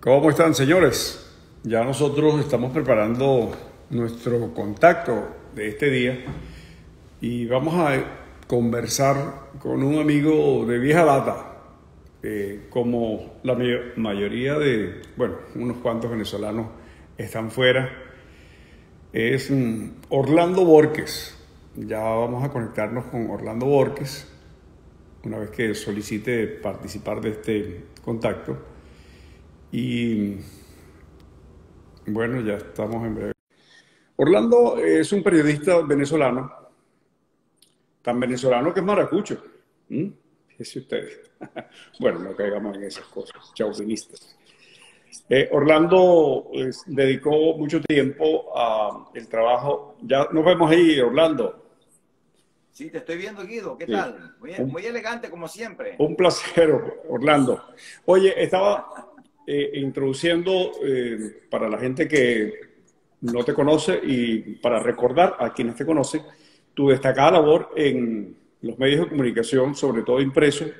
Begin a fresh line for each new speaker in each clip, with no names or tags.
¿Cómo están, señores? Ya nosotros estamos preparando nuestro contacto de este día y vamos a conversar con un amigo de vieja data, como la mayoría de, bueno, unos cuantos venezolanos están fuera. Es Orlando Borges. Ya vamos a conectarnos con Orlando Borges una vez que solicite participar de este contacto. Y bueno, ya estamos en breve. Orlando es un periodista venezolano, tan venezolano que es maracucho. Fíjense ustedes. Bueno, no caigamos en esas cosas, chauvinistas. Orlando dedicó mucho tiempo al trabajo. Ya nos vemos ahí, Orlando.
Sí, te estoy viendo, Guido. ¿Qué
Sí.
tal? Muy elegante, como siempre.
Un placer, Orlando. Oye, estaba introduciendo para la gente que no te conoce y para recordar a quienes te conocen tu destacada labor en los medios de comunicación, sobre todo impresos,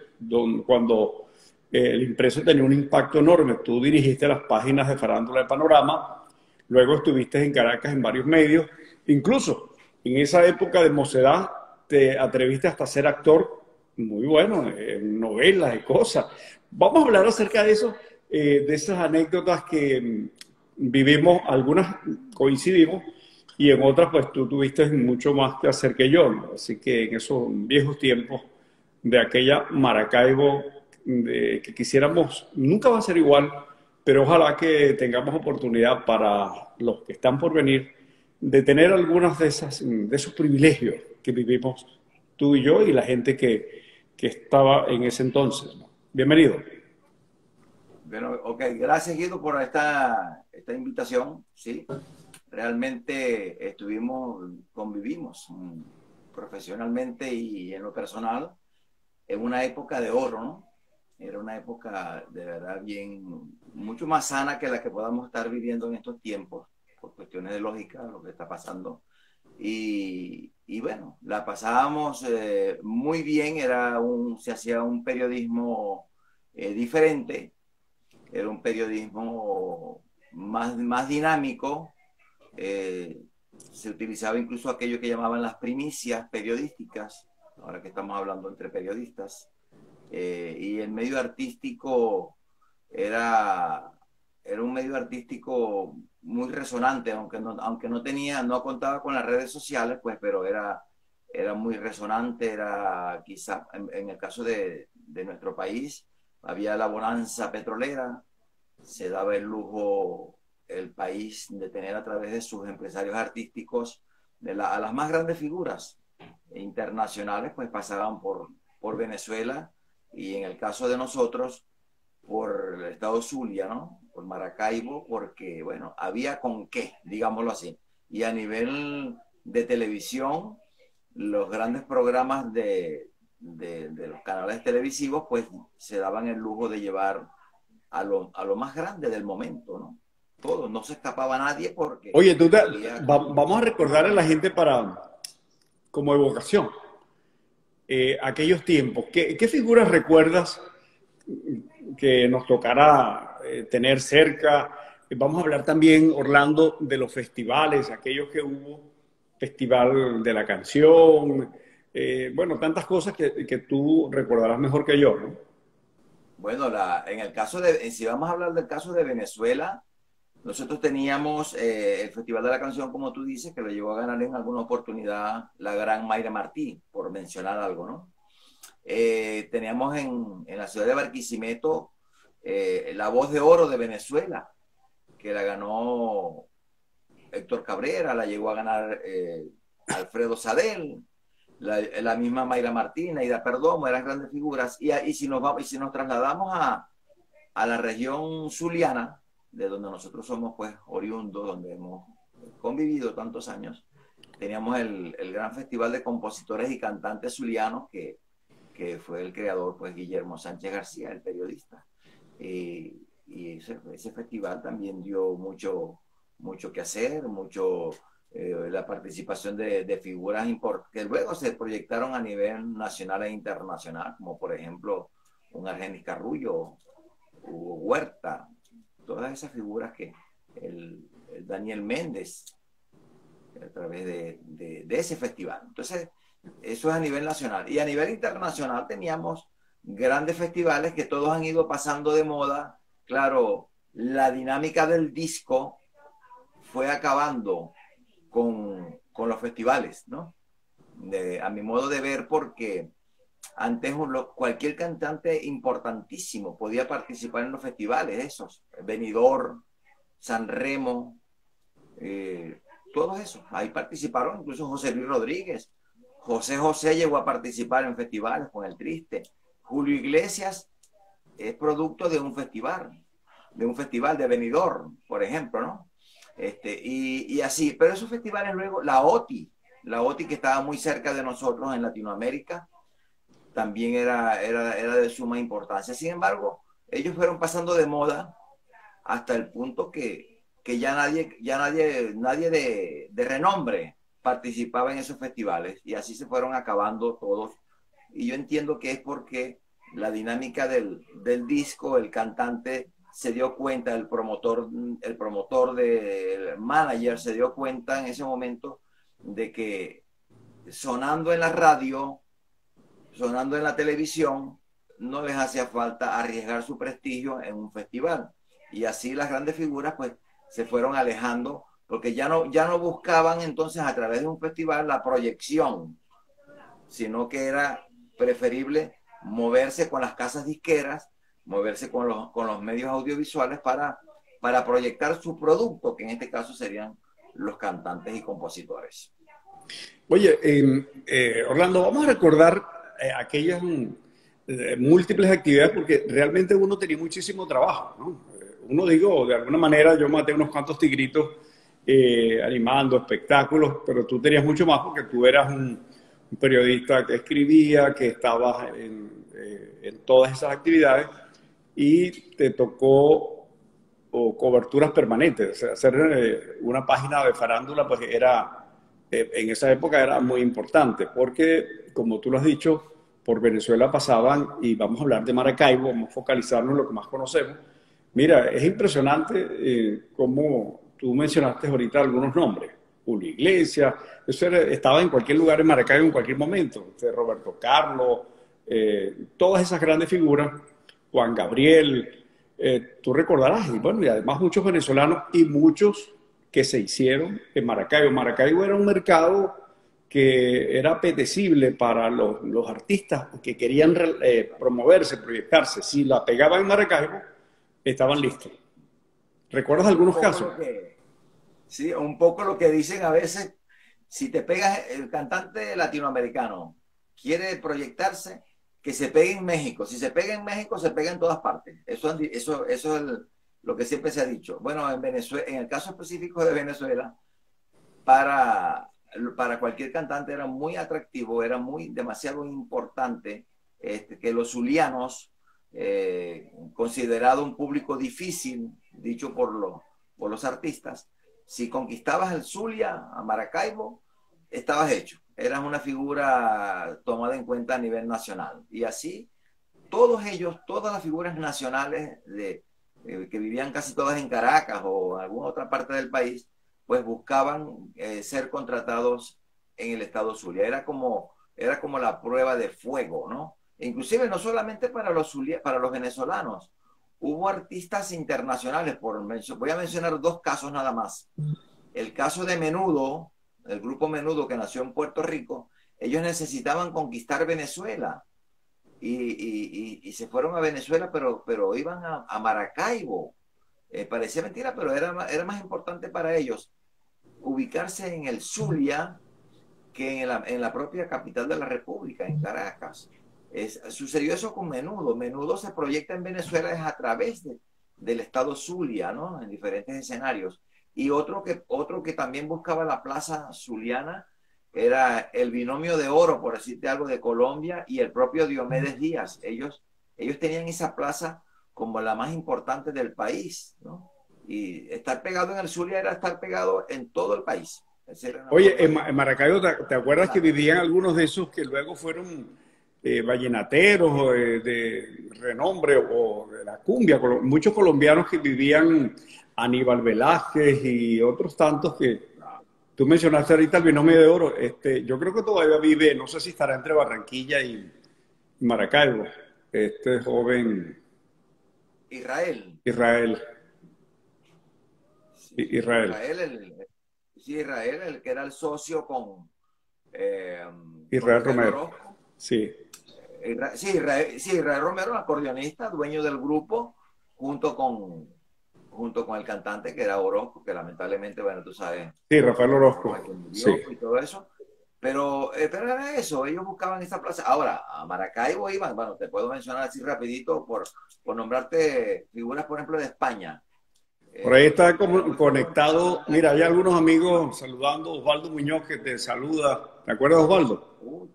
cuando el impreso tenía un impacto enorme. Tú dirigiste las páginas de Farándula de Panorama, luego estuviste en Caracas en varios medios, incluso en esa época de mocedad te atreviste hasta ser actor muy bueno, novelas y cosas. Vamos a hablar acerca de eso, de esas anécdotas que vivimos, algunas coincidimos y en otras pues tú tuviste mucho más que hacer que yo, ¿no? Así que en esos viejos tiempos de aquella Maracaibo que quisiéramos, nunca va a ser igual, pero ojalá que tengamos oportunidad para los que están por venir de tener algunos de esos privilegios que vivimos tú y yo y la gente que estaba en ese entonces, ¿no? Bienvenido.
Bueno, ok, gracias, Guido, por esta invitación. Sí, realmente convivimos profesionalmente y en lo personal en una época de oro, ¿no? Era una época de verdad mucho más sana que la que podamos estar viviendo en estos tiempos, por cuestiones de lógica, lo que está pasando. Y bueno, la pasábamos muy bien, se hacía un periodismo diferente, era un periodismo más dinámico, eh, se utilizaba incluso aquello que llamaban las primicias periodísticas, ahora que estamos hablando entre periodistas, y el medio artístico era, era un medio artístico muy resonante, aunque no contaba con las redes sociales, pues, pero era muy resonante, era quizá, en el caso de nuestro país, había la bonanza petrolera, se daba el lujo el país de tener a través de sus empresarios artísticos a las más grandes figuras internacionales, pues pasaban por Venezuela y en el caso de nosotros por el estado Zulia, ¿no? Por Maracaibo, porque, bueno, había con qué, digámoslo así. Y a nivel de televisión, los grandes programas de los canales televisivos, pues se daban el lujo de llevar a lo más grande del momento, ¿no? Todo, no se escapaba nadie porque
Oye,
había...
vamos a recordar a la gente como evocación aquellos tiempos. ¿Qué figuras recuerdas que nos tocará tener cerca? Vamos a hablar también, Orlando, de los festivales, aquellos que hubo, Festival de la Canción, bueno, tantas cosas que tú recordarás mejor que yo, ¿no?
Bueno, en el caso si vamos a hablar del caso de Venezuela, nosotros teníamos el Festival de la Canción, como tú dices, que lo llevó a ganar en alguna oportunidad la gran Mayra Martí, por mencionar algo, ¿no? Teníamos en la ciudad de Barquisimeto la Voz de Oro de Venezuela, que la ganó Héctor Cabrera, la llegó a ganar Alfredo Sadel, la misma Mayra Martín, Aida Perdomo, eran grandes figuras. Y si nos trasladamos a la región zuliana, de donde nosotros somos pues oriundos, donde hemos convivido tantos años, teníamos el gran festival de compositores y cantantes zulianos que fue el creador pues Guillermo Sánchez García, el periodista. Y ese festival también dio mucho que hacer, la participación de figuras que luego se proyectaron a nivel nacional e internacional, como por ejemplo un Argenis Carrullo, Hugo Huerta, todos esas figuras que el Daniel Méndez, a través de ese festival. Entonces, eso es a nivel nacional. Y a nivel internacional teníamos grandes festivales que todos han ido pasando de moda. Claro, la dinámica del disco fue acabando con los festivales, ¿no? A mi modo de ver, porque antes cualquier cantante importantísimo podía participar en los festivales esos, Benidorm, San Remo, todos esos. Ahí participaron incluso José Luis Rodríguez. José José llegó a participar en festivales con El Triste. Julio Iglesias es producto de un festival de Benidorm, por ejemplo, ¿no? Y así, pero esos festivales luego, la OTI que estaba muy cerca de nosotros en Latinoamérica, también era de suma importancia. Sin embargo, ellos fueron pasando de moda hasta el punto que ya nadie de renombre participaba en esos festivales, y así se fueron acabando todos. Y yo entiendo que es porque la dinámica del disco, el cantante se dio cuenta, el promotor, el manager se dio cuenta en ese momento de que sonando en la radio, sonando en la televisión, no les hacía falta arriesgar su prestigio en un festival. Y así las grandes figuras pues se fueron alejando, porque ya no buscaban entonces a través de un festival la proyección, sino que era preferible moverse con las casas disqueras, moverse con los medios audiovisuales para proyectar su producto, que en este caso serían los cantantes y compositores.
Oye, Orlando, vamos a recordar aquellas múltiples actividades, porque realmente uno tenía muchísimo trabajo, ¿no? Uno, digo, de alguna manera yo maté unos cuantos tigritos animando espectáculos, pero tú tenías mucho más porque tú eras un periodista que escribía, que estabas en todas esas actividades, y te tocó coberturas permanentes. O sea, hacer una página de farándula pues era, en esa época era muy importante, porque como tú lo has dicho, por Venezuela pasaban, y vamos a hablar de Maracaibo, vamos a focalizarnos en lo que más conocemos. Mira, es impresionante cómo tú mencionaste ahorita algunos nombres. Julio Iglesias, eso estaba en cualquier lugar en Maracaibo en cualquier momento. Roberto Carlos, todas esas grandes figuras, Juan Gabriel, tú recordarás, y bueno, y además muchos venezolanos y muchos que se hicieron en Maracaibo. Maracaibo era un mercado que era apetecible para los artistas que querían promoverse, proyectarse. Si la pegaban en Maracaibo, estaban listos. ¿Recuerdas algunos casos?
Sí, un poco lo que dicen a veces, si te pegas, el cantante latinoamericano quiere proyectarse, que se pegue en México. Si se pega en México, se pega en todas partes. Eso es lo que siempre se ha dicho. Bueno, en Venezuela, en el caso específico de Venezuela, para cualquier cantante era muy atractivo, era demasiado importante que los zulianos, considerado un público difícil, dicho por los artistas, si conquistabas el Zulia, a Maracaibo, estabas hecho. Eras una figura tomada en cuenta a nivel nacional. Y así, todos ellos, todas las figuras nacionales que vivían casi todas en Caracas o en alguna otra parte del país, pues buscaban ser contratados en el estado Zulia. Era como la prueba de fuego, ¿no? E inclusive no solamente para los venezolanos, hubo artistas internacionales, voy a mencionar dos casos nada más. El caso de Menudo, el grupo Menudo que nació en Puerto Rico, ellos necesitaban conquistar Venezuela y se fueron a Venezuela, pero iban a Maracaibo. Parecía mentira, pero era más importante para ellos ubicarse en el Zulia que en la propia capital de la República, en Caracas. Sucedió eso con Menudo. Menudo se proyecta en Venezuela es a través del estado Zulia, ¿no? En diferentes escenarios. Y otro que también buscaba la plaza zuliana era el binomio de oro, por decirte algo, de Colombia, y el propio Diomedes Díaz. Ellos tenían esa plaza como la más importante del país, ¿no? Y estar pegado en el Zulia era estar pegado en todo el país.
Oye, en Maracaibo, ¿te acuerdas que vivían algunos de esos que luego fueron vallenateros de renombre o de la cumbia, muchos colombianos que vivían, Aníbal Velázquez y otros tantos que tú mencionaste ahorita, el Binomio de Oro. Yo creo que todavía vive, no sé si estará entre Barranquilla y Maracaibo, este joven
Israel.
Israel.
Sí,
Israel.
Israel, el que era el socio con
Israel
Ricardo
Romero.
Orozco.
Sí.
Israel Romero, acordeonista, dueño del grupo, junto con el cantante que era Orozco, que lamentablemente, bueno, tú sabes,
Sí, Rafael Orozco.
que murió
Sí.
y todo eso. Pero era eso, ellos buscaban esa plaza. Ahora, a Maracaibo iban, bueno, te puedo mencionar así rapidito por nombrarte figuras, por ejemplo, de España.
Por ahí está
Era muy
conectado.
frecuente.
Mira, hay algunos amigos saludando. Osvaldo Muñoz que te saluda. ¿Te acuerdas, Osvaldo?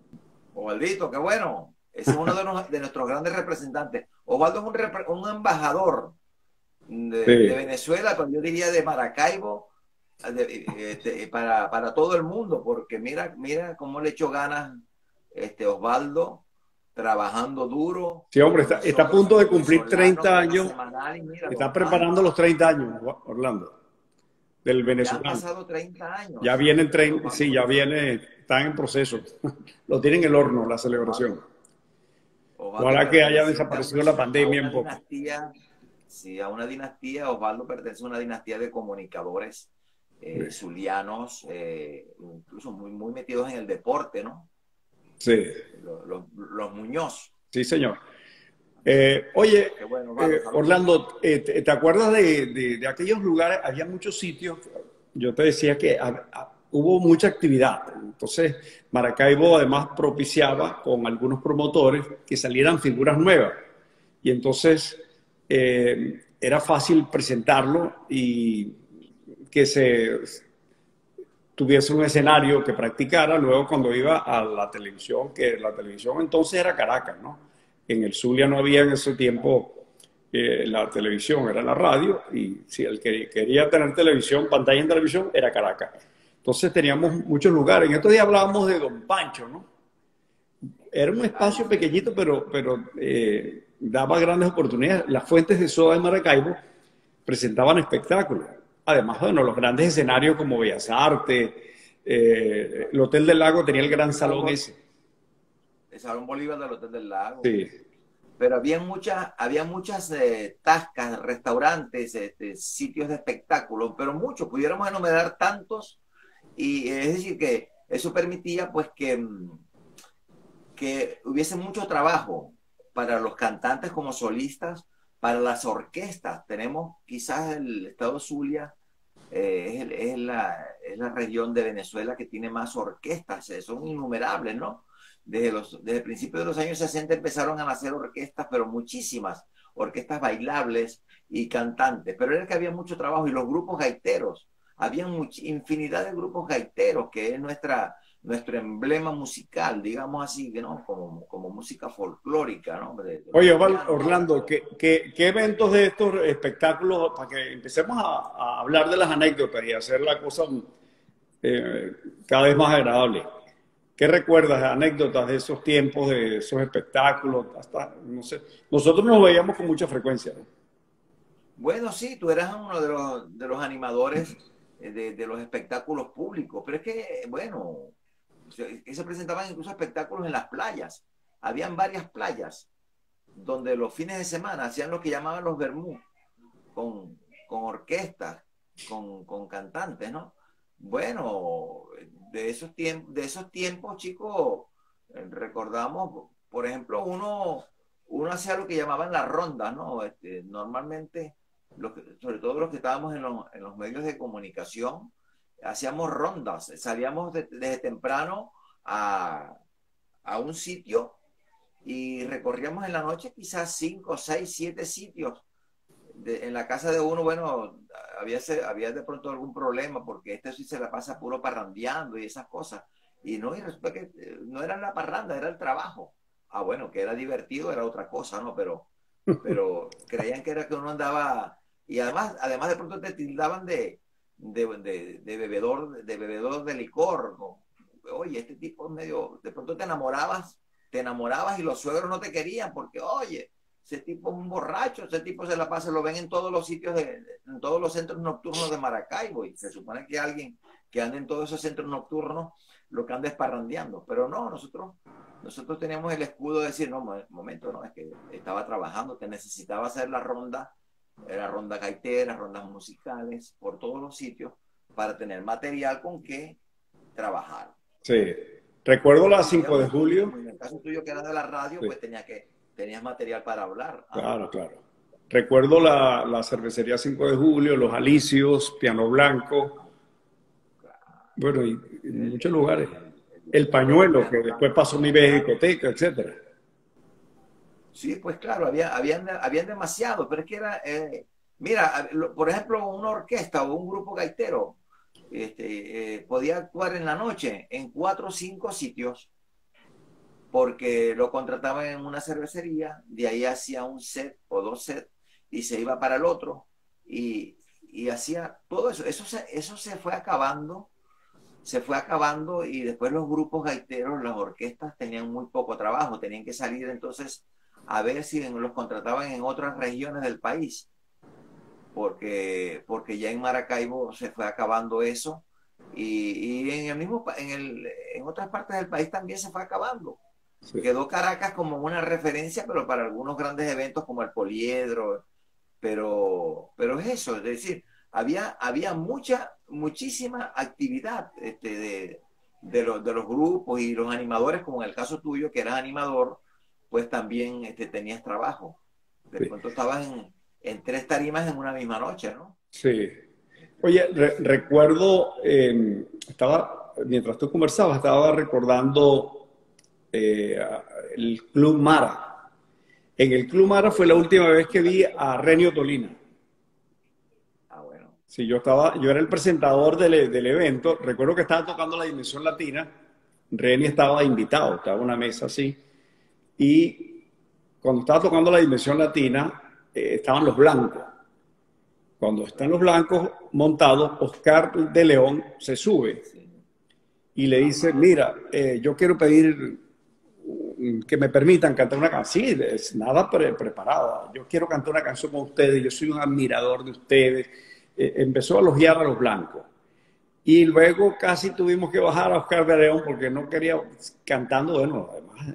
Osvaldito, qué bueno. Ese es uno de nuestros grandes representantes. Osvaldo es un embajador de Venezuela, pero yo diría de Maracaibo, para todo el mundo, porque mira cómo le echó ganas Osvaldo, trabajando duro.
Sí, hombre, está a punto de cumplir 30 años.
Semanal, y míralo,
Está preparando los 30 años, Orlando, del
ya han
venezolano.
pasado 30
Ya
años.
vienen 30, sí, ya viene, está en proceso. Lo tienen en el horno, la celebración.
Osvaldo
Ojalá que haya
perteneciente
desaparecido la pandemia un poco.
Sí, a una dinastía. Osvaldo pertenece a una dinastía de comunicadores zulianos, incluso muy metidos en el deporte, ¿no?
Sí.
Los Muñoz.
Sí, señor. Oye,
bueno,
Orlando, ¿te acuerdas de aquellos lugares? Había muchos sitios. Yo te decía que hubo mucha actividad. Entonces, Maracaibo además propiciaba con algunos promotores que salieran figuras nuevas. Y entonces era fácil presentarlo y que se tuviese un escenario que practicara. Luego, cuando iba a la televisión, que la televisión entonces era Caracas, ¿no? En el Zulia no había en ese tiempo la televisión, era la radio, y si el que quería tener televisión, pantalla en televisión, era Caracas. Entonces teníamos muchos lugares. En estos días hablábamos de Don Pancho, ¿no? Era un espacio pequeñito, pero daba grandes oportunidades. Las fuentes de soda de Maracaibo presentaban espectáculos. Además, bueno, los grandes escenarios como Bellas Artes, el Hotel del Lago tenía el gran salón ese.
El Salón Bolívar del Hotel del Lago.
Sí.
Pero había muchas tascas, restaurantes, sitios de espectáculos, pero muchos, pudiéramos enumerar tantos, y es decir que eso permitía pues que hubiese mucho trabajo para los cantantes como solistas, para las orquestas. Tenemos quizás el estado Zulia, es la región de Venezuela que tiene más orquestas, son innumerables, ¿no? Desde el principio de los años 60 empezaron a nacer orquestas, pero muchísimas, orquestas bailables y cantantes, pero era que había mucho trabajo, y los grupos gaiteros, había infinidad de grupos gaiteros, que es nuestro emblema musical, digamos así, ¿no? Como música folclórica, ¿no?
Oye, Orlando, ¿qué eventos de estos espectáculos, para que empecemos a hablar de las anécdotas y hacer la cosa cada vez más agradable? ¿Qué recuerdas de anécdotas de esos tiempos, de esos espectáculos? Hasta, no sé, nosotros nos veíamos con mucha frecuencia, ¿no?
Bueno, sí, tú eras uno de los animadores de los espectáculos públicos, pero es que, bueno, se presentaban incluso espectáculos en las playas. Habían varias playas donde los fines de semana hacían lo que llamaban los vermú, con orquestas, con cantantes, ¿no? Bueno, de esos tiempos, chicos, recordamos, por ejemplo, uno hacía lo que llamaban las rondas, ¿no? Normalmente, sobre todo los que estábamos en los medios de comunicación, hacíamos rondas, salíamos desde temprano a un sitio y recorríamos en la noche quizás 5, 6, 7 sitios. En la casa de uno, bueno, había de pronto algún problema, porque sí se la pasa puro parrandeando y esas cosas. Y resulta que no era la parranda, era el trabajo. Ah, bueno, que era divertido, era otra cosa, ¿no? Pero creían que era que uno andaba, y además de pronto te tildaban de bebedor de licor, ¿no? Oye, este tipo es medio, de pronto te enamorabas te enamorabas y los suegros no te querían porque, oye, ese tipo es un borracho, ese tipo se la pasa, lo ven en todos los sitios, en todos los centros nocturnos de Maracaibo, y se supone que alguien que anda en todos esos centros nocturnos lo que anda es parrandeando, pero no, nosotros teníamos el escudo de decir, no, momento, no, es que estaba trabajando, que necesitaba hacer la ronda, era ronda gaitera, rondas musicales, por todos los sitios, para tener material con que trabajar.
Sí. Recuerdo la
Y
5 de julio.
en el caso tuyo que era de la radio,
Sí.
pues tenías material para hablar.
Claro, claro. Recuerdo la cervecería 5 de julio, los Alicios, Piano Blanco, bueno, y en muchos lugares. El Pañuelo, que después pasó mi discoteca, etcétera.
Sí, pues claro, habían demasiado, pero es que era, mira, por ejemplo, una orquesta o un grupo gaitero podía actuar en la noche en 4 o 5 sitios porque lo contrataban en una cervecería, de ahí hacía un set o 2 sets y se iba para el otro y hacía todo eso. Eso se fue acabando y después los grupos gaiteros, las orquestas tenían muy poco trabajo, tenían que salir entonces a ver si los contrataban en otras regiones del país, porque ya en Maracaibo se fue acabando eso y en el mismo en otras partes del país también se fue acabando.
Sí.
Quedó Caracas como una referencia, pero para algunos grandes eventos como el Poliedro, pero es eso, es decir, había muchísima actividad de los grupos y los animadores, como en el caso tuyo, que eras animador, pues también tenías trabajo. De
Sí.
pronto estabas en 3 tarimas en una misma noche, ¿no?
Sí. Oye, recuerdo, mientras tú conversabas, estaba recordando el Club Mara. En el Club Mara fue la última vez que vi a Renio Tolina.
Ah, bueno.
Sí, yo era el presentador del evento. Recuerdo que estaba tocando la Dimensión Latina. Reni estaba invitado, estaba en una mesa así. Y cuando estaba tocando la Dimensión Latina, estaban los blancos. Cuando están los blancos montados, Oscar de León se sube y le dice, mira, yo quiero pedir que me permitan cantar una canción. Sí, es nada preparado. Yo quiero cantar una canción con ustedes, yo soy un admirador de ustedes. Empezó a elogiar a los blancos. Y luego casi tuvimos que bajar a Oscar de León porque no quería cantando. Bueno, además,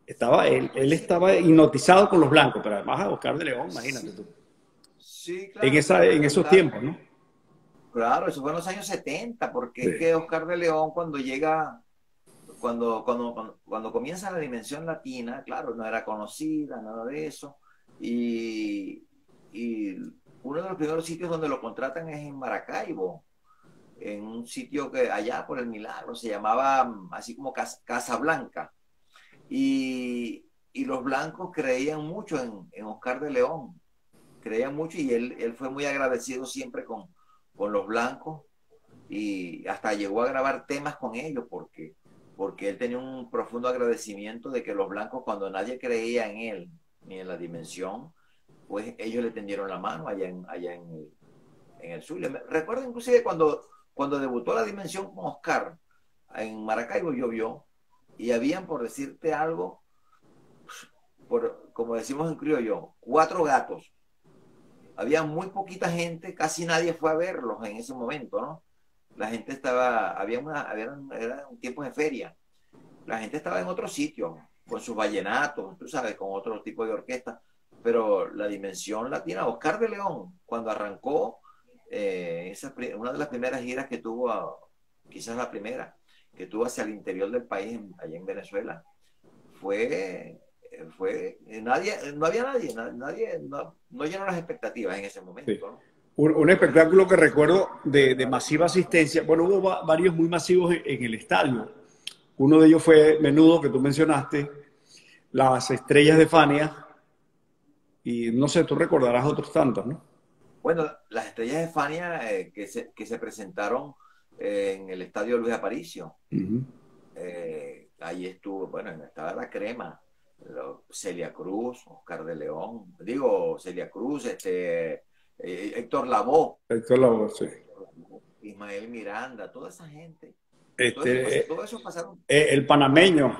él estaba hipnotizado con los blancos, pero además a Oscar de León, imagínate tú.
Sí, claro, sí,
En esos tiempos, ¿no?
claro, eso fue en los años 70, porque
Sí.
es que Oscar de León cuando llega, cuando comienza la Dimensión Latina, claro, no era conocida, nada de eso, y uno de los primeros sitios donde lo contratan es en Maracaibo, en un sitio que allá por el Milagro se llamaba así como Casa Blanca, y los blancos creían mucho en Oscar de León, creían mucho y él fue muy agradecido siempre con los blancos y hasta llegó a grabar temas con ellos porque él tenía un profundo agradecimiento de que los blancos cuando nadie creía en él ni en la dimensión, pues ellos le tendieron la mano allá en el Zulia. Recuerdo inclusive cuando debutó la dimensión con Oscar en Maracaibo llovió y habían, por decirte algo, como decimos en criollo, 4 gatos. Había muy poquita gente, casi nadie fue a verlos en ese momento, ¿no? La gente estaba, era un tiempo de feria. La gente estaba en otro sitio, con sus vallenatos, tú sabes, con otro tipo de orquesta. Pero la Dimensión Latina, Oscar de León, cuando arrancó, una de las primeras giras que tuvo, quizás la primera, que tuvo hacia el interior del país, allá en Venezuela, no había nadie, no llenó las expectativas en ese momento,
Sí.
¿no?
Un espectáculo que recuerdo de masiva asistencia. Bueno, hubo varios muy masivos en el estadio. Uno de ellos fue Menudo, que tú mencionaste, las Estrellas de Fania, y no sé, tú recordarás otros tantos, ¿no?
Bueno, las Estrellas de Fania que se presentaron en el estadio Luis Aparicio.
Uh-huh.
Ahí estuvo, bueno, estaba la crema, Celia Cruz, Oscar de León, digo, Celia Cruz, Héctor Lavoe,
Héctor Lavoe, sí.
Ismael Miranda, toda esa gente. Todo
Este,
eso pasaron.
el panameño.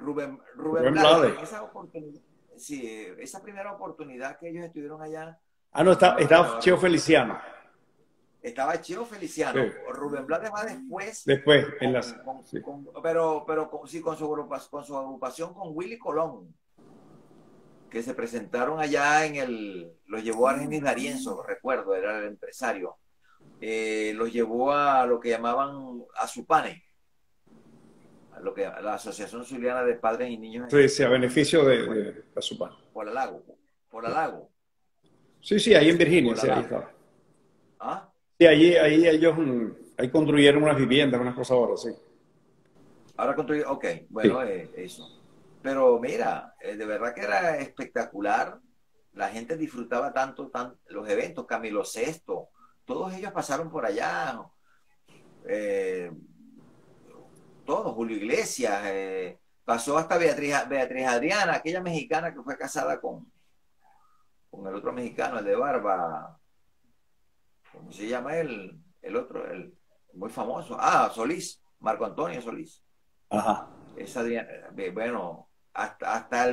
Rubén
Rubén
Blades,
Blades.
en esa oportunidad, sí, esa primera oportunidad que ellos estuvieron allá,
Ah, no,
no
está
estaba
Cheo
Rubén.
Feliciano.
Estaba Cheo
Sí.
Feliciano. Rubén Blades va después,
Después, en las. Sí.
sí, con su agrupación con Willy Colón, que se presentaron allá los llevó a Argenis D'Arienzo, recuerdo, era el empresario. Los llevó a lo que llamaban Azupane, a la Asociación Zuliana de Padres y Niños
Sí, sí, a
en
beneficio de la Supana.
por el lago, por el lago,
Sí, sí, ahí en Virginia,
por
sí,
el
ahí
lago.
estaba.
¿Ah?
Sí, ahí ellos ahí construyeron unas viviendas, unas cosas ahora, sí.
Ahora construyó, ok, bueno,
Sí.
eso. Pero mira, de verdad que era espectacular. La gente disfrutaba los eventos, Camilo Sesto, todos ellos pasaron por allá. Eh, Todos, Julio Iglesias, pasó hasta Beatriz Adriana, aquella mexicana que fue casada con el otro mexicano, el de barba, ¿cómo se llama el otro? El muy famoso. Ah, Solís, Marco Antonio Solís.
Ajá.
Esa, bueno, hasta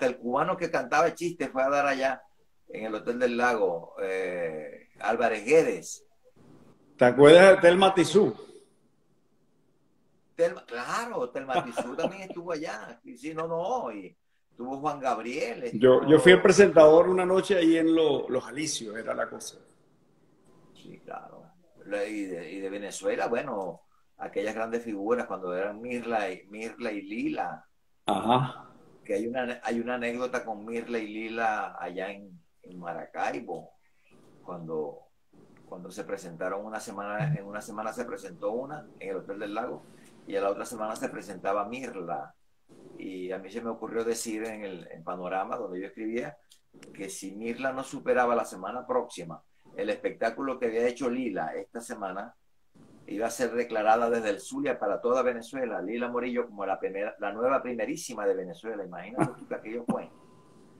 el cubano que cantaba el chiste fue a dar allá en el Hotel del Lago, Álvarez Guedes.
¿Te acuerdas de Telma Tizú?
Claro, Telma Tizú también estuvo allá. Y sí, no, y estuvo Juan Gabriel,
Yo fui el
estuvo,
presentador una noche ahí en Los Alicios, era la cosa.
sí, claro. Y de Venezuela, bueno, aquellas grandes figuras cuando eran Mirla y Lila,
Ajá.
que hay una anécdota con Mirla y Lila allá en Maracaibo, cuando, cuando se presentaron en una semana se presentó una en el Hotel del Lago y en la otra semana se presentaba Mirla. Y a mí se me ocurrió decir en Panorama, donde yo escribía, que si Mirla no superaba la semana próxima el espectáculo que había hecho Lila esta semana, iba a ser declarada desde el Zulia para toda Venezuela, Lila Morillo como la nueva primerísima de Venezuela. Imagínate tú que aquello fue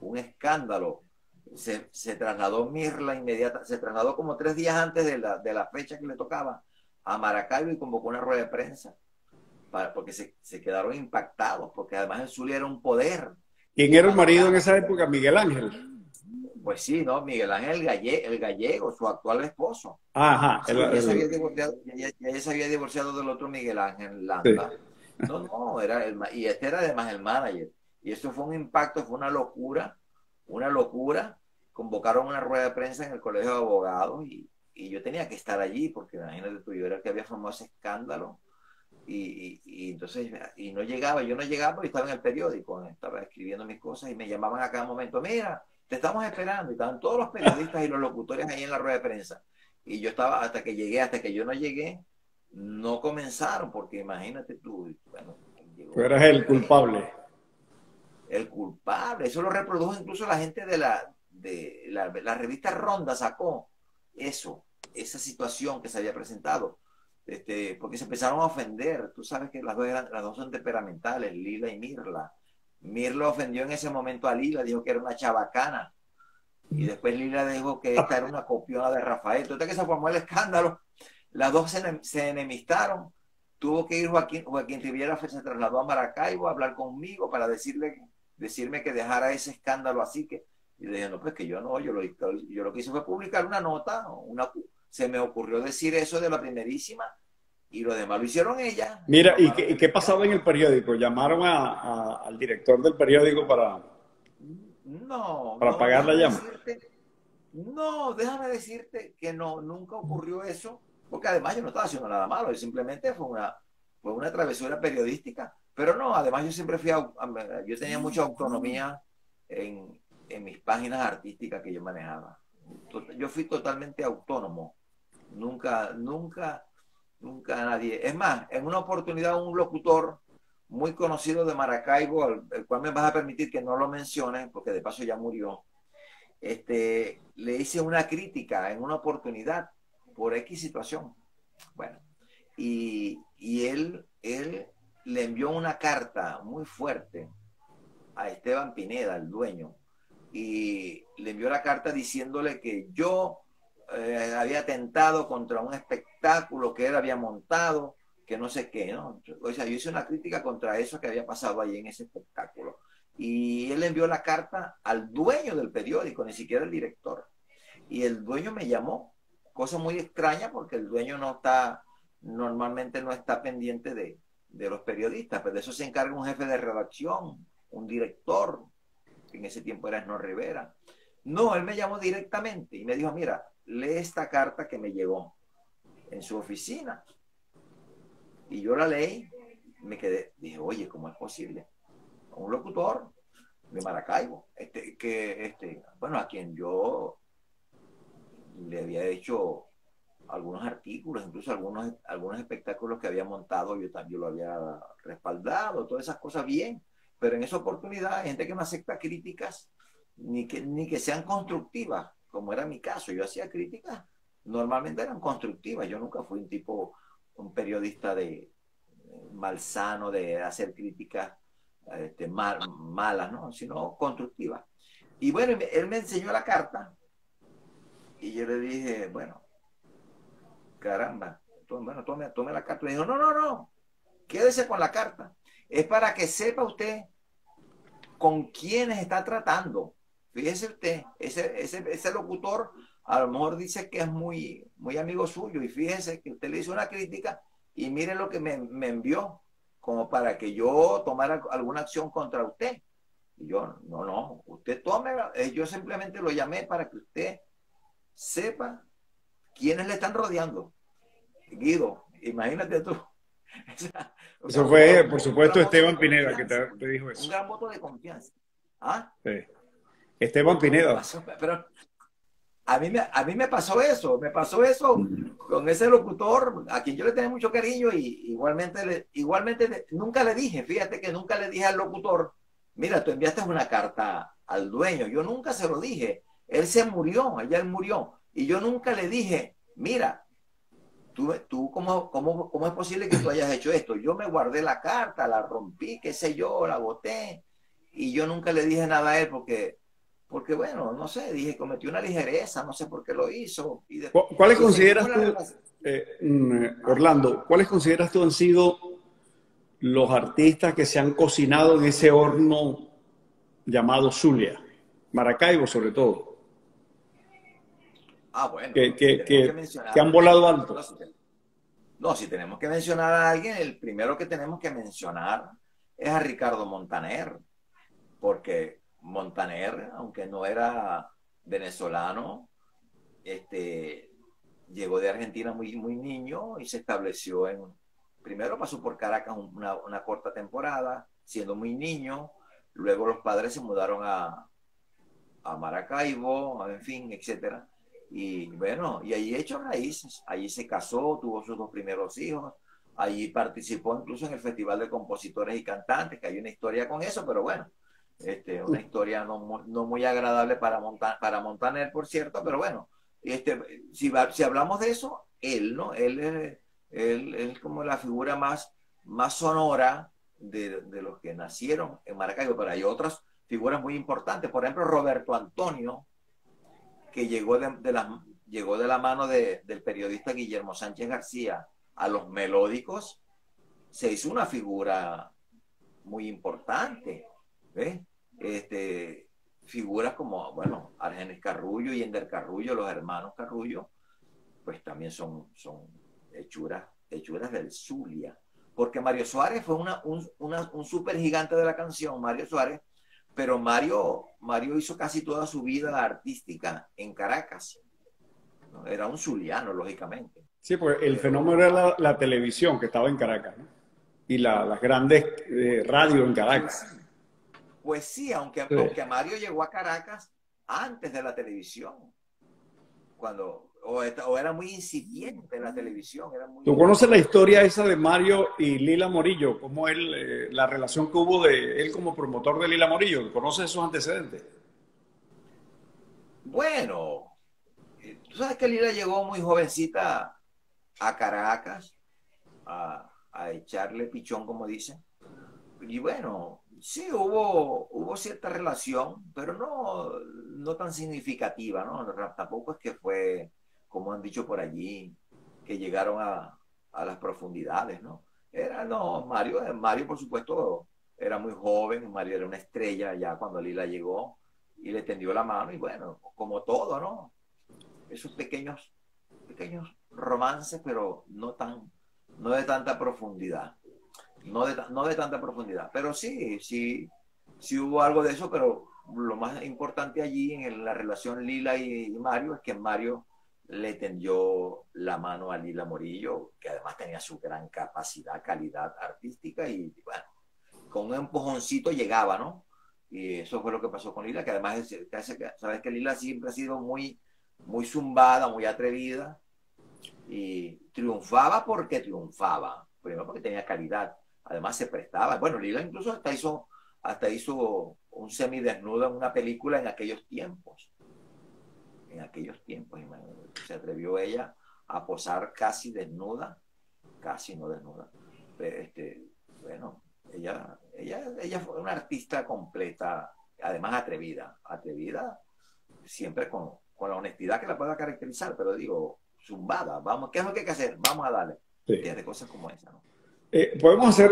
un escándalo. Se trasladó Mirla inmediata, se trasladó como 3 días antes de la fecha que le tocaba a Maracaibo y convocó una rueda de prensa porque se quedaron impactados, porque además el Zulia era un poder.
¿Quién
Y
era el marido en
Panorama,
esa época? Miguel Ángel.
pues sí, ¿no? Miguel Ángel el gallego, su actual esposo.
Ajá.
Sí, ella se había divorciado del otro Miguel Ángel
Sí.
Landa. No, y este era además el manager. Y eso fue un impacto, fue una locura, una locura. Convocaron una rueda de prensa en el Colegio de Abogados y yo tenía que estar allí porque imagínate tú, yo era el que había formado ese escándalo y entonces yo no llegaba porque estaba en el periódico, estaba escribiendo mis cosas y me llamaban a cada momento, mira, te estamos esperando, y estaban todos los periodistas y los locutores ahí en la rueda de prensa. Y yo estaba, hasta que yo no llegué, no comenzaron, porque imagínate tú, bueno,
Tú
llegó
eras
Luis
el
Peña,
culpable.
el culpable, eso lo reprodujo incluso la gente la revista Ronda sacó esa situación que se había presentado, porque se empezaron a ofender. Tú sabes que las dos son temperamentales, Lila y Mirla. Mirla ofendió en ese momento a Lila, dijo que era una chabacana, y después Lila dijo que esta era una copiona de Rafael. Entonces que se formó el escándalo, las dos se enemistaron. Tuvo que ir Joaquín Riviera, se trasladó a Maracaibo a hablar conmigo para decirme que dejara ese escándalo así que. Y le dije, no, pues que yo no, yo lo que hice fue publicar una nota, se me ocurrió decir eso de la primerísima y lo demás lo hicieron ella,
Mira, ¿y
formaron
qué, y
el
qué pasaba en el
escándalo.
periódico? Llamaron al director del periódico
No,
para
no,
apagar la llama.
déjame decirte que no, nunca ocurrió eso, porque además yo no estaba haciendo nada malo, simplemente fue una travesura periodística. Pero no, además yo siempre yo tenía mucha autonomía en mis páginas artísticas que yo manejaba. Yo fui totalmente autónomo. Nunca nadie. Es más, en una oportunidad un locutor muy conocido de Maracaibo, el cual me vas a permitir que no lo mencione, porque de paso ya murió, le hice una crítica en una oportunidad por X situación. Bueno, y él le envió una carta muy fuerte a Esteban Pineda, el dueño, y le envió la carta diciéndole que yo había atentado contra un espectáculo que él había montado, que no sé qué, ¿no? O sea, yo hice una crítica contra eso que había pasado ahí en ese espectáculo. Y él envió la carta al dueño del periódico, ni siquiera el director. Y el dueño me llamó, cosa muy extraña porque el dueño no está, normalmente no está pendiente de los periodistas, pero de eso se encarga un jefe de redacción, un director, que en ese tiempo era Esno Rivera. No, él me llamó directamente y me dijo, mira, lee esta carta que me llegó en su oficina. Y yo la leí, me quedé, dije, oye, ¿cómo es posible? Un locutor de Maracaibo, bueno, a quien yo le había hecho algunos artículos, incluso algunos espectáculos que había montado, yo también lo había respaldado, todas esas cosas bien, pero en esa oportunidad hay gente que no acepta críticas ni que sean constructivas, como era mi caso. Yo hacía críticas, normalmente eran constructivas, yo nunca fui un periodista de malsano de hacer críticas malas, ¿no? Sino constructivas. Y bueno, él me enseñó la carta y yo le dije, bueno, caramba, bueno, tome la carta. Y me dijo, no, no, no, quédese con la carta. Es para que sepa usted con quiénes está tratando. Fíjese usted, ese locutor a lo mejor dice que es muy, muy amigo suyo y fíjese que usted le hizo una crítica y mire lo que me envió como para que yo tomara alguna acción contra usted. Y yo, no, no, usted tome, yo simplemente lo llamé para que usted sepa quiénes le están rodeando. Guido, imagínate tú. O sea,
Eso fue, por
un
supuesto,
gran voto de
Esteban Pineda que
confianza.
te dijo
Un
eso.
gran voto de confianza. ¿Ah?
Sí. Esteban Pineda.
Pero a mí me pasó eso con ese locutor a quien yo le tenía mucho cariño y igualmente nunca le dije, fíjate que nunca le dije al locutor, mira, tú enviaste una carta al dueño, yo nunca se lo dije, él se murió, él murió, y yo nunca le dije, mira, tú ¿cómo es posible que tú hayas hecho esto? Yo me guardé la carta, la rompí, qué sé yo, la boté, y yo nunca le dije nada a él porque bueno, no sé, dije, cometió una ligereza, no sé por qué lo hizo.
¿Cuáles
Y seguimos
consideras
la
tú,
relación.
Orlando, cuáles consideras tú han sido los artistas que se han cocinado en ese horno llamado Zulia? Maracaibo, sobre todo,
Bueno, si tenemos que
que
mencionar,
han volado alto.
no, si tenemos que mencionar a alguien, el primero que tenemos que mencionar es a Ricardo Montaner, porque Montaner, aunque no era venezolano, llegó de Argentina muy, muy niño y se estableció primero pasó por Caracas una corta temporada, siendo muy niño, luego los padres se mudaron a Maracaibo, en fin, etcétera. Y bueno, y allí hecho raíces, allí se casó, tuvo sus dos primeros hijos, allí participó incluso en el Festival de Compositores y Cantantes, que hay una historia con eso, pero bueno, una historia no muy agradable para Montaner, por cierto, pero bueno, si hablamos de eso, él, ¿no? Él es como la figura más sonora de los que nacieron en Maracaibo, pero hay otras figuras muy importantes, por ejemplo, Roberto Antonio, que llegó de la mano del periodista Guillermo Sánchez García a los melódicos, se hizo una figura muy importante, ¿ves? Figuras como, bueno, Argenis Carrullo y Ender Carrullo, los hermanos Carrullo, pues también son hechuras del Zulia. Porque Mario Suárez fue un super gigante de la canción, Mario Suárez, pero Mario hizo casi toda su vida artística en Caracas. ¿No? Era un zuliano, lógicamente.
Sí, pues el fenómeno era la televisión que estaba en Caracas, ¿no? Y las grandes radios en Caracas.
Pues sí, aunque
Sí.
Mario llegó a Caracas antes de la televisión, o era muy incipiente la televisión.
¿Tú conoces la historia esa de Mario y Lila Morillo? ¿Cómo él, la relación que hubo de él como promotor de Lila Morillo? ¿Conoces esos antecedentes?
Bueno, tú sabes que Lila llegó muy jovencita a Caracas a echarle pichón, como dicen. Y bueno, sí, hubo cierta relación, pero no tan significativa, ¿no? Tampoco es que fue, como han dicho por allí, que llegaron a las profundidades, ¿no? No, Mario, por supuesto, era muy joven, Mario era una estrella ya cuando Lila llegó y le tendió la mano y bueno, como todo, ¿no? Esos pequeños romances, pero no de tanta profundidad. No de tanta profundidad. Pero sí hubo algo de eso, pero lo más importante allí en la relación Lila y Mario es que Mario le tendió la mano a Lila Morillo, que además tenía su gran capacidad, calidad artística y bueno, con un empujoncito llegaba, ¿no? Y eso fue lo que pasó con Lila, que además sabes que Lila siempre ha sido muy zumbada, muy atrevida y triunfaba porque triunfaba, primero porque tenía calidad, además se prestaba, bueno, Lila incluso hasta hizo un semidesnudo en una película en aquellos tiempos, se atrevió ella a posar casi no desnuda, bueno, ella fue una artista completa, además atrevida siempre con la honestidad que la pueda caracterizar, pero digo, zumbada, vamos, ¿qué es lo que hay que hacer? Vamos a darle.
Sí.
De cosas como esa, ¿no?
Podemos hacer...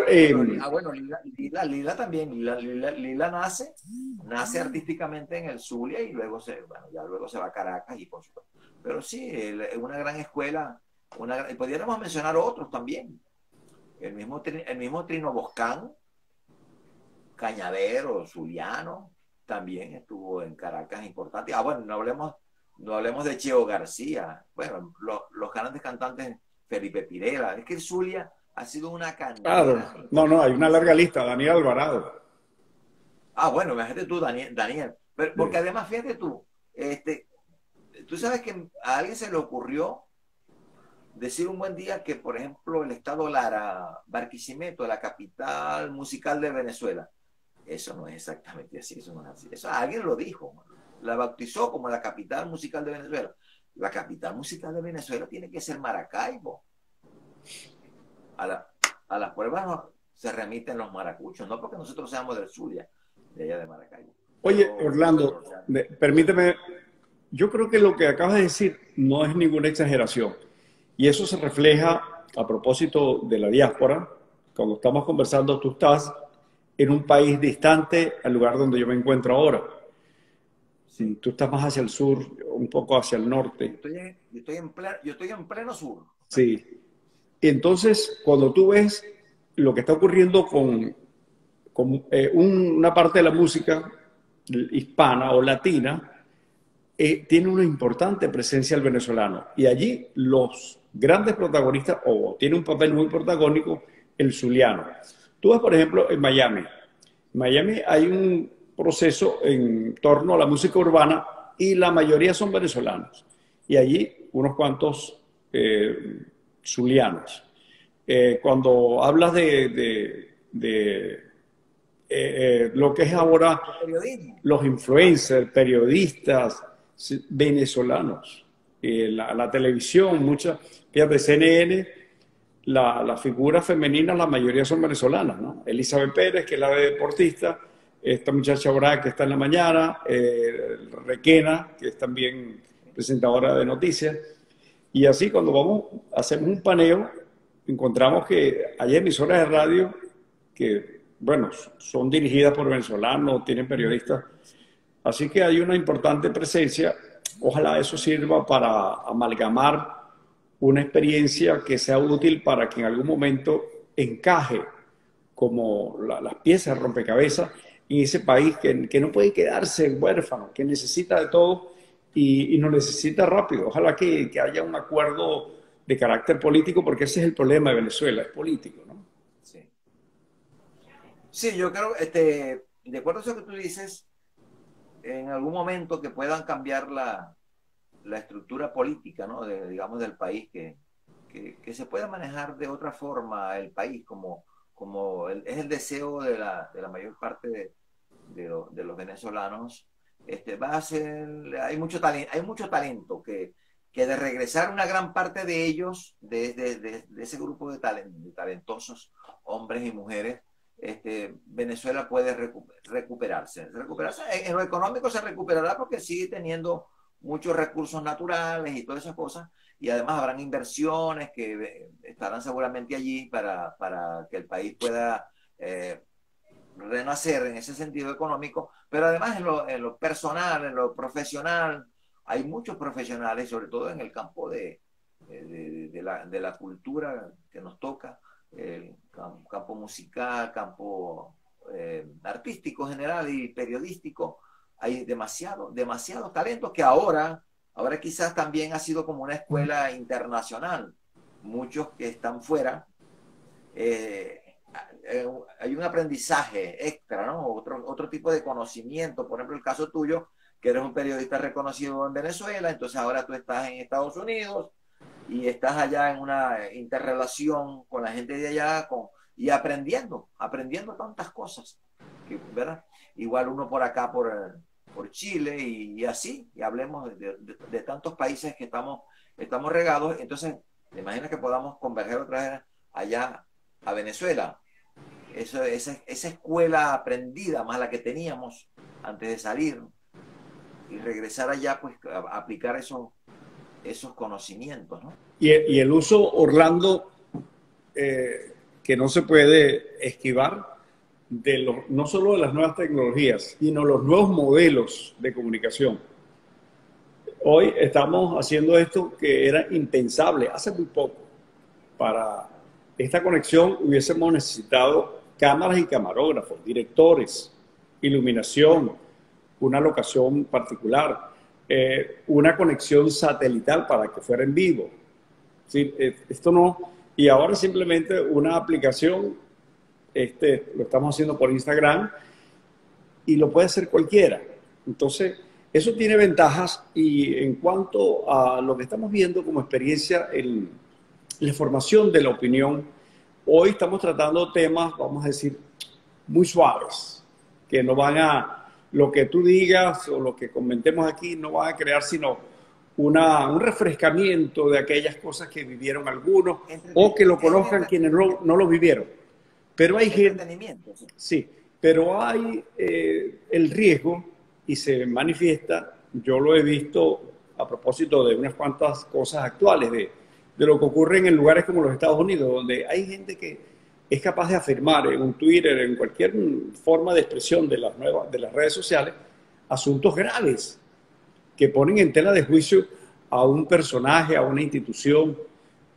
bueno, Lila también, Lila nace artísticamente en el Zulia y luego luego se va a Caracas y por supuesto. Pero sí, es una gran escuela, y podríamos mencionar otros también. El mismo Trino Boscán, Cañadero, Zuliano, también estuvo en Caracas, importante. Bueno, no hablemos de Cheo García, bueno, los grandes cantantes, Felipe Pirela, es que el Zulia ha sido una cantera.
Claro, no, hay una larga lista, Daniel Alvarado.
Bueno, imagínate tú, Daniel. Pero, porque además, fíjate tú, tú sabes que a alguien se le ocurrió decir un buen día que, por ejemplo, el estado Lara, Barquisimeto, la capital musical de Venezuela, eso no es exactamente así, eso no es así. Eso alguien lo dijo, la bautizó como la capital musical de Venezuela. La capital musical de Venezuela tiene que ser Maracaibo. A las pruebas se remiten los maracuchos, no porque nosotros seamos del Zulia, de allá de Maracaibo.
Oye, Orlando, permíteme, yo creo que lo que acabas de decir no es ninguna exageración. Y eso se refleja a propósito de la diáspora. Cuando estamos conversando, tú estás en un país distante al lugar donde yo me encuentro ahora. Sí, tú estás más hacia el sur, un poco hacia el norte.
Yo estoy en pleno sur.
Sí. Entonces, cuando tú ves lo que está ocurriendo con una parte de la música hispana o latina, tiene una importante presencia el venezolano. Y allí los grandes protagonistas, o tiene un papel muy protagónico, el zuliano. Tú ves, por ejemplo, en Miami. En Miami hay un proceso en torno a la música urbana y la mayoría son venezolanos. Y allí unos cuantos zulianos. Cuando hablas de lo que es ahora los influencers, periodistas venezolanos, la televisión, fíjate, CNN, la figura femenina, la mayoría son venezolanas, ¿no? Elizabeth Pérez, que es la deportista, esta muchacha ahora que está en la mañana, Requena, que es también presentadora de noticias, y así cuando hacemos un paneo, encontramos que hay emisoras de radio que, bueno, son dirigidas por venezolanos, tienen periodistas, así que hay una importante presencia. Ojalá eso sirva para amalgamar una experiencia que sea útil para que en algún momento encaje como las piezas de rompecabezas en ese país que no puede quedarse huérfano, que necesita de todo y lo necesita rápido. Ojalá que haya un acuerdo de carácter político, porque ese es el problema de Venezuela, es político, ¿no?
Sí, yo creo, de acuerdo a eso que tú dices, en algún momento que puedan cambiar la estructura política, ¿no? Digamos, del país, que se pueda manejar de otra forma el país, es el deseo de la mayor parte de los venezolanos. Hay mucho talento que de regresar una gran parte de ellos, de ese grupo de talentosos hombres y mujeres, Venezuela puede recuperarse. En lo económico se recuperará porque sigue teniendo muchos recursos naturales y todas esas cosas, y además habrán inversiones que estarán seguramente allí para que el país pueda renacer en ese sentido económico, pero además en lo personal, en lo profesional, hay muchos profesionales, sobre todo en el campo de la cultura que nos toca, el campo musical, campo artístico general y periodístico. Hay demasiados talentos que ahora quizás también ha sido como una escuela internacional. Muchos que están fuera, hay un aprendizaje extra, ¿no? Otro tipo de conocimiento. Por ejemplo, el caso tuyo, que eres un periodista reconocido en Venezuela, entonces ahora tú estás en Estados Unidos y estás allá en una interrelación con la gente de allá y aprendiendo tantas cosas, ¿verdad? Igual uno por acá, por Chile y así, y hablemos de tantos países que estamos regados. Entonces, ¿te imaginas que podamos converger otra vez allá a Venezuela? Esa escuela aprendida, más la que teníamos antes de salir, y regresar allá, pues, a aplicar esos conocimientos, ¿no?
Y el uso, Orlando, que no se puede esquivar, no solo de las nuevas tecnologías, sino los nuevos modelos de comunicación. Hoy estamos haciendo esto que era impensable hace muy poco. Para esta conexión hubiésemos necesitado cámaras y camarógrafos, directores, iluminación, una locación particular, una conexión satelital para que fuera en vivo. ¿Sí? Esto no, y ahora simplemente una aplicación, lo estamos haciendo por Instagram y lo puede hacer cualquiera. Entonces, eso tiene ventajas, y en cuanto a lo que estamos viendo como experiencia en la formación de la opinión, hoy estamos tratando temas, vamos a decir, muy suaves, que no van a, lo que tú digas o lo que comentemos aquí no van a crear sino un refrescamiento de aquellas cosas que vivieron algunos o que lo conozcan quienes no lo vivieron. Pero hay gente, sí, pero hay el riesgo, y se manifiesta, yo lo he visto a propósito de unas cuantas cosas actuales, de lo que ocurre en lugares como los Estados Unidos, donde hay gente que es capaz de afirmar en un Twitter, en cualquier forma de expresión de las redes sociales, asuntos graves que ponen en tela de juicio a un personaje, a una institución,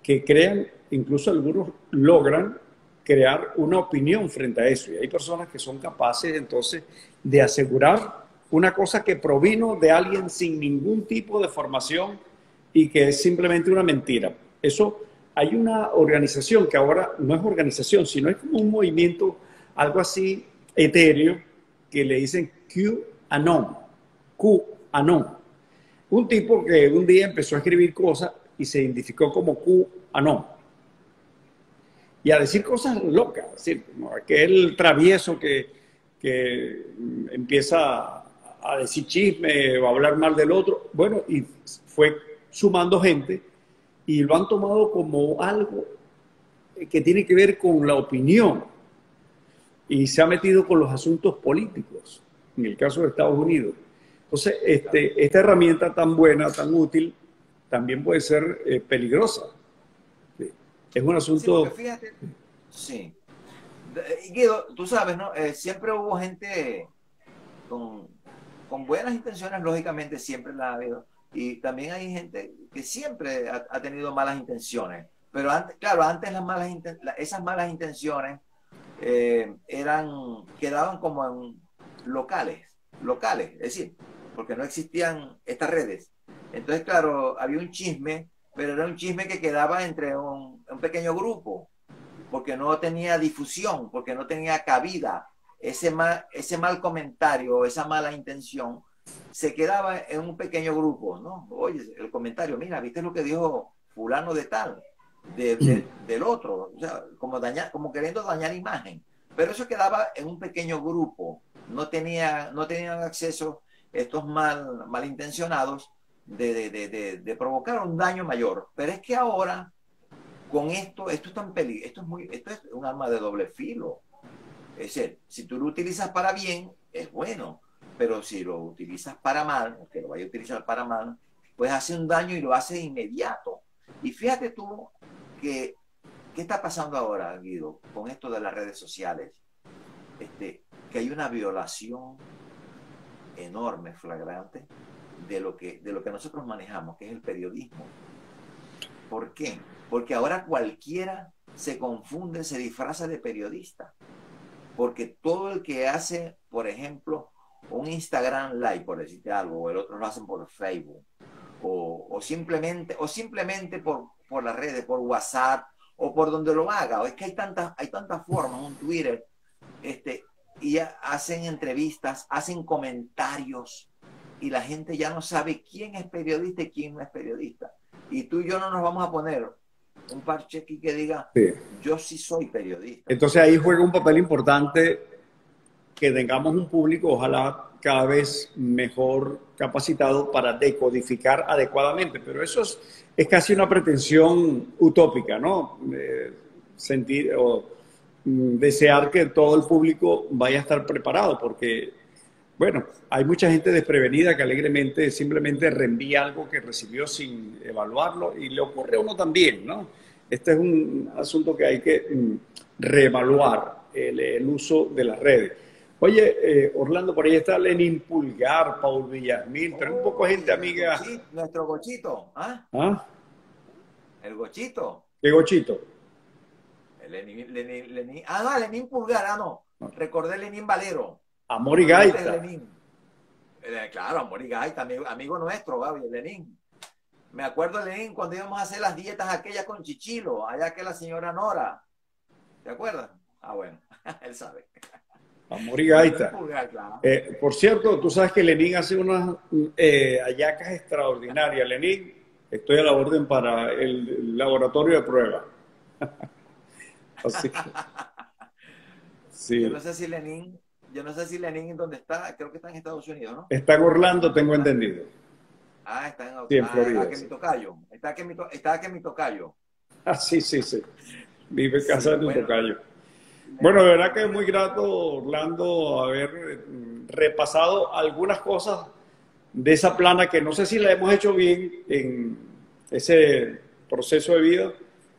que crean, incluso algunos logran crear una opinión frente a eso. Y hay personas que son capaces entonces de asegurar una cosa que provino de alguien sin ningún tipo de formación y que es simplemente una mentira. Eso, hay una organización que ahora no es organización, sino es como un movimiento, algo así etéreo, que le dicen QAnon. QAnon. Un tipo que un día empezó a escribir cosas y se identificó como QAnon. Y a decir cosas locas, es decir, como aquel travieso que empieza a decir chisme o a hablar mal del otro. Bueno, y fue sumando gente y lo han tomado como algo que tiene que ver con la opinión, y se ha metido con los asuntos políticos, en el caso de Estados Unidos. Entonces, esta herramienta tan buena, tan útil, también puede ser peligrosa. Sí. Es un asunto...
Sí, fíjate, sí. Guido, tú sabes, ¿no? Siempre hubo gente con buenas intenciones, lógicamente siempre la ha habido. Y también hay gente que siempre ha tenido malas intenciones. Pero antes, claro, antes esas malas intenciones quedaban como en locales, es decir, porque no existían estas redes. Entonces, claro, había un chisme, pero era un chisme que quedaba entre un pequeño grupo, porque no tenía difusión, porque no tenía cabida. Ese mal comentario, esa mala intención, se quedaba en un pequeño grupo, ¿no? Oye, el comentario, mira, ¿viste lo que dijo fulano de tal? Del otro, o sea, como queriendo dañar imagen. Pero eso quedaba en un pequeño grupo. No tenían acceso estos malintencionados de provocar un daño mayor. Pero es que ahora, con esto es tan peligroso, esto es un arma de doble filo. Es decir, si tú lo utilizas para bien, es bueno. pero si lo utilizas para mal, o que lo vaya a utilizar para mal, pues hace un daño y lo hace de inmediato. Y fíjate tú que, ¿qué está pasando ahora, Guido, con esto de las redes sociales? Que hay una violación enorme, flagrante, de lo que nosotros manejamos, que es el periodismo. ¿Por qué? Porque ahora cualquiera se confunde, se disfraza de periodista. Porque todo el que hace, por ejemplo, un Instagram Live, por decirte algo, o el otro lo hacen por Facebook, o simplemente por las redes, por WhatsApp, o por donde lo haga. O es que hay tantas formas, un Twitter, y hacen entrevistas, hacen comentarios, y la gente ya no sabe quién es periodista y quién no es periodista. Y tú y yo no nos vamos a poner un parche aquí que diga,
Sí.
yo sí soy periodista.
Entonces ahí juega un papel importante que tengamos un público, ojalá cada vez mejor capacitado para decodificar adecuadamente, pero eso es casi una pretensión utópica, ¿no? Sentir o desear que todo el público vaya a estar preparado, porque, bueno, hay mucha gente desprevenida que alegremente simplemente reenvía algo que recibió sin evaluarlo y le ocurre a uno también, ¿no? Este es un asunto que hay que reevaluar el uso de las redes. Oye, Orlando, por ahí está Lenín Pulgar, Paul Villamil, trae un poco de gente amiga.
Nuestro Gochito, ¿ah?
¿Ah?
El Gochito.
¿Qué Gochito?
Lenín. Ah, no, Lenín Pulgar, no. Recordé Lenín Valero.
Amor y Gaita.
Claro, Amor y Gaita, amigo nuestro, Gaby, Lenín. Me acuerdo de Lenín cuando íbamos a hacer las dietas aquellas con Chichilo, allá que la señora Nora. ¿Te acuerdas? Ah, bueno, él sabe.
Amor y Gaita.
Pulgar, claro.
Por cierto, tú sabes que Lenín hace unas hallacas extraordinarias. Lenín, estoy a la orden para el laboratorio de prueba. Así que, sí.
Yo no sé si Lenín en dónde está, creo que está en Estados Unidos, ¿no?
Está en Orlando, tengo entendido.
Ah, está en,
sí, en Florida.
Está aquí mi tocayo. Está aquí mi tocayo.
Ah, sí. Vive en casa de tu tocayo. Bueno, de verdad que es muy grato, Orlando, haber repasado algunas cosas de esa plana que no sé si la hemos hecho bien en ese proceso de vida,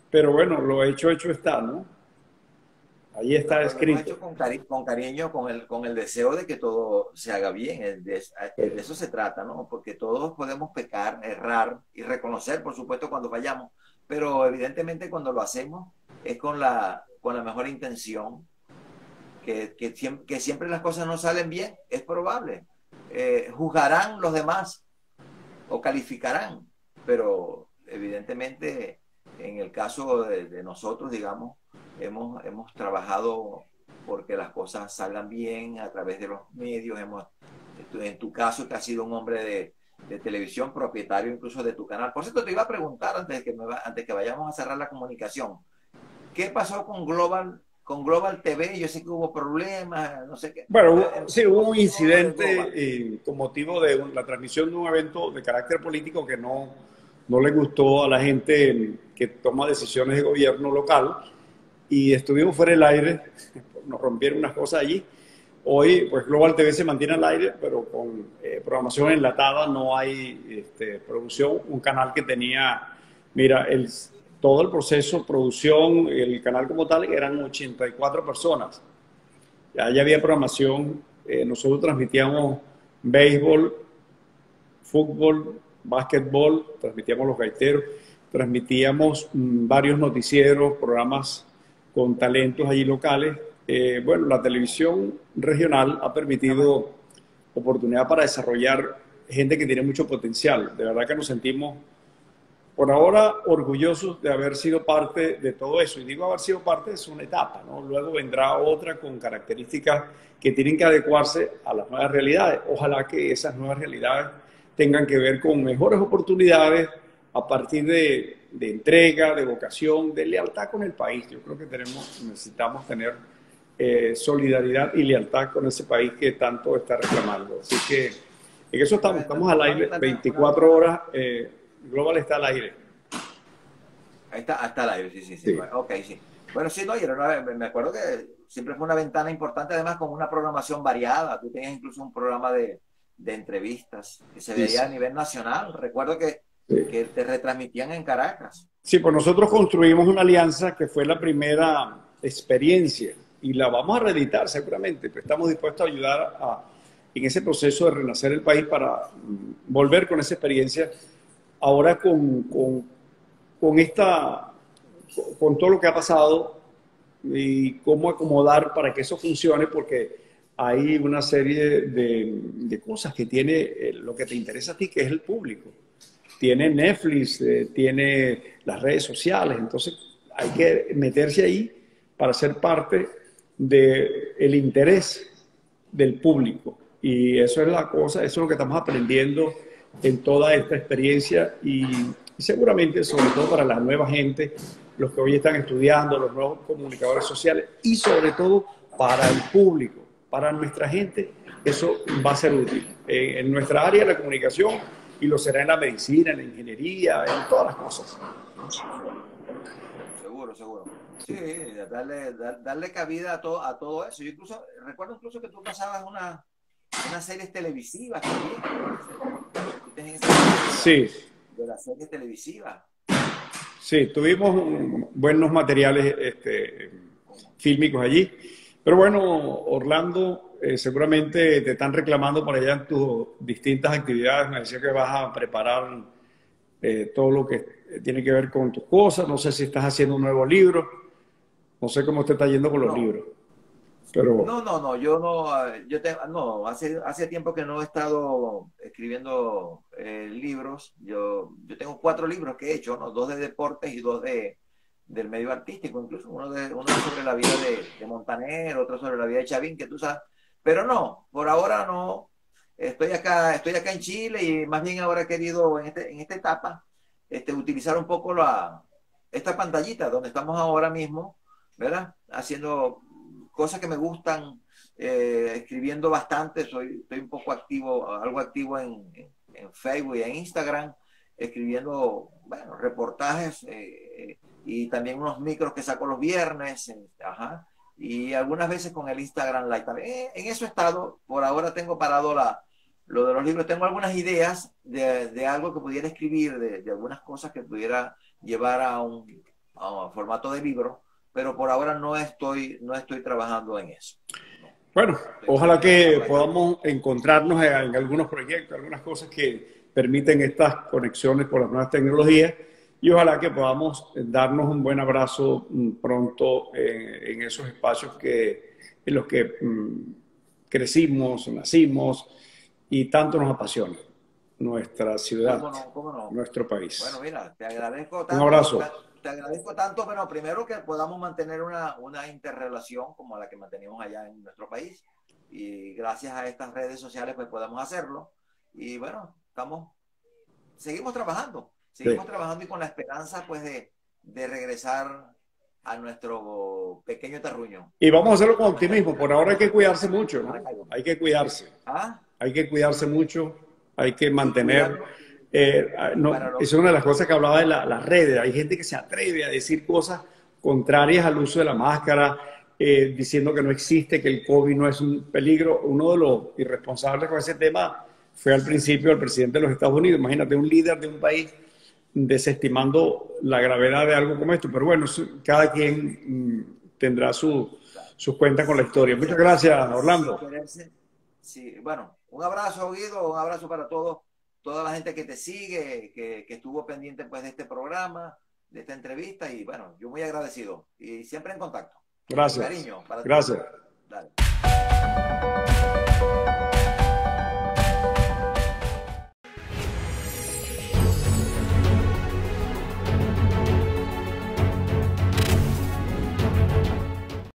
pero bueno, lo hecho está, ¿no? Ahí está escrito.
Lo hemos hecho con cariño, con el deseo de que todo se haga bien. De eso se trata, ¿no? Porque todos podemos pecar, errar y reconocer, por supuesto, cuando fallamos, pero evidentemente cuando lo hacemos es con la mejor intención, que siempre las cosas no salen bien, es probable. Juzgarán los demás o calificarán, pero evidentemente en el caso de nosotros, digamos, hemos trabajado porque las cosas salgan bien a través de los medios. En tu caso, que has sido un hombre de televisión, propietario incluso de tu canal. Por cierto, te iba a preguntar antes que vayamos a cerrar la comunicación, ¿qué pasó con Global TV? Yo sé que hubo problemas, no sé qué.
Bueno, sí, hubo un incidente con motivo de la transmisión de un evento de carácter político que no le gustó a la gente que toma decisiones de gobierno local y estuvimos fuera del aire, nos rompieron unas cosas allí. Hoy, pues Global TV se mantiene al aire, pero con programación enlatada, no hay producción. Un canal que tenía, mira, todo el proceso, producción, el canal como tal, eran 84 personas. Ya había programación, nosotros transmitíamos béisbol, fútbol, básquetbol, transmitíamos los gaiteros, transmitíamos varios noticieros, programas con talentos allí locales. Bueno, la televisión regional ha permitido oportunidad para desarrollar gente que tiene mucho potencial. De verdad que nos sentimos por ahora orgullosos de haber sido parte de todo eso. Y digo haber sido parte, es una etapa, ¿no? Luego vendrá otra con características que tienen que adecuarse a las nuevas realidades. Ojalá que esas nuevas realidades tengan que ver con mejores oportunidades a partir de entrega, de vocación, de lealtad con el país. Yo creo que necesitamos tener solidaridad y lealtad con ese país que tanto está reclamando. Así que en eso estamos al aire 24 horas. Global está al aire.
Ahí está al aire, sí. Bueno, ok, sí. Bueno, sí, no, me acuerdo que siempre fue una ventana importante, además con una programación variada. Tú tenías incluso un programa de entrevistas que se
Sí,
veía
sí.
a nivel nacional. Recuerdo
Sí.
que te retransmitían en Caracas.
Sí, pues nosotros construimos una alianza que fue la primera experiencia y la vamos a reeditar seguramente. Pues estamos dispuestos a ayudar en ese proceso de renacer el país para volver con esa experiencia ahora con todo lo que ha pasado y cómo acomodar para que eso funcione, porque hay una serie de cosas que tiene lo que te interesa a ti, que es el público. Tiene Netflix, tiene las redes sociales, entonces hay que meterse ahí para ser parte del interés del público. Y eso es la cosa, eso es lo que estamos aprendiendo en toda esta experiencia y seguramente, sobre todo para la nueva gente, los que hoy están estudiando, los nuevos comunicadores sociales y sobre todo para el público, para nuestra gente, eso va a ser útil. En nuestra área de la comunicación y lo será en la medicina, en la ingeniería, en todas las cosas.
Seguro, seguro. Sí, darle cabida a todo eso. Yo incluso, recuerdo incluso que tú pasabas unas series televisivas también. Tú tenías esa
Sí,
de las series televisivas.
sí, tuvimos buenos materiales fílmicos allí. Pero bueno, Orlando, seguramente te están reclamando por allá en tus distintas actividades. Me decía que vas a preparar todo lo que tiene que ver con tus cosas. No sé si estás haciendo un nuevo libro. No sé cómo te está yendo con los
No,
libros. Pero
no, yo no, no, hace tiempo que no he estado escribiendo libros. Yo tengo 4 libros que he hecho, ¿no? 2 de deportes y 2 del medio artístico, incluso uno sobre la vida de Montaner, otro sobre la vida de Chavín, que tú sabes. Pero no, por ahora no. Estoy acá en Chile y más bien ahora he querido en esta etapa utilizar un poco esta pantallita donde estamos ahora mismo, ¿verdad? Haciendo cosas que me gustan, escribiendo bastante, estoy un poco activo, algo activo en Facebook y en Instagram, escribiendo, bueno, reportajes y también unos micros que saco los viernes, ajá, y algunas veces con el Instagram Live también. En eso he estado, por ahora tengo parado lo de los libros, tengo algunas ideas de algo que pudiera escribir, de algunas cosas que pudiera llevar a un formato de libro, pero por ahora no estoy trabajando en eso. No,
bueno,
estoy
ojalá
todavía
que
desarrollando.
podamos encontrarnos en algunos proyectos, algunas cosas que permiten estas conexiones por las nuevas tecnologías y ojalá que podamos darnos un buen abrazo pronto en esos espacios en los que crecimos, nacimos y tanto nos apasiona nuestra ciudad,
¿Cómo no? ¿Cómo no?
nuestro
Bueno,
país.
mira, te agradezco
Un
tanto,
abrazo.
te agradezco tanto, pero primero que podamos mantener una interrelación como la que mantenemos allá en nuestro país. Y gracias a estas redes sociales, pues podemos hacerlo. Y bueno,
Sí.
seguimos trabajando y con la esperanza, pues, de regresar a nuestro pequeño terruño,
Y vamos a hacerlo con
a nuestra
optimismo.
tierra,
Por ahora hay que cuidarse mucho, ¿no?
Maracaibo.
Hay que cuidarse.
¿Ah?
Hay que cuidarse mucho, hay que
Y
mantener.
cuidarnos. Y
No,
para lo,
es una de las cosas que hablaba de las redes. Hay gente que se atreve a decir cosas contrarias al uso de la máscara, diciendo que no existe, que el COVID no es un peligro. Uno de los irresponsables con ese tema fue al principio el presidente de los Estados Unidos. Imagínate, un líder de un país desestimando la gravedad de algo como esto. Pero bueno, cada quien tendrá sus cuentas con la
sin
historia. Muchas
quererse,
gracias,
sin
Orlando.
quererse. Sí, bueno, un abrazo, Guido, un abrazo para todos, toda la gente que te sigue, que estuvo pendiente pues de este programa, de esta entrevista y bueno, yo muy agradecido y siempre en contacto. Con
Gracias.
cariño para ti.
Gracias.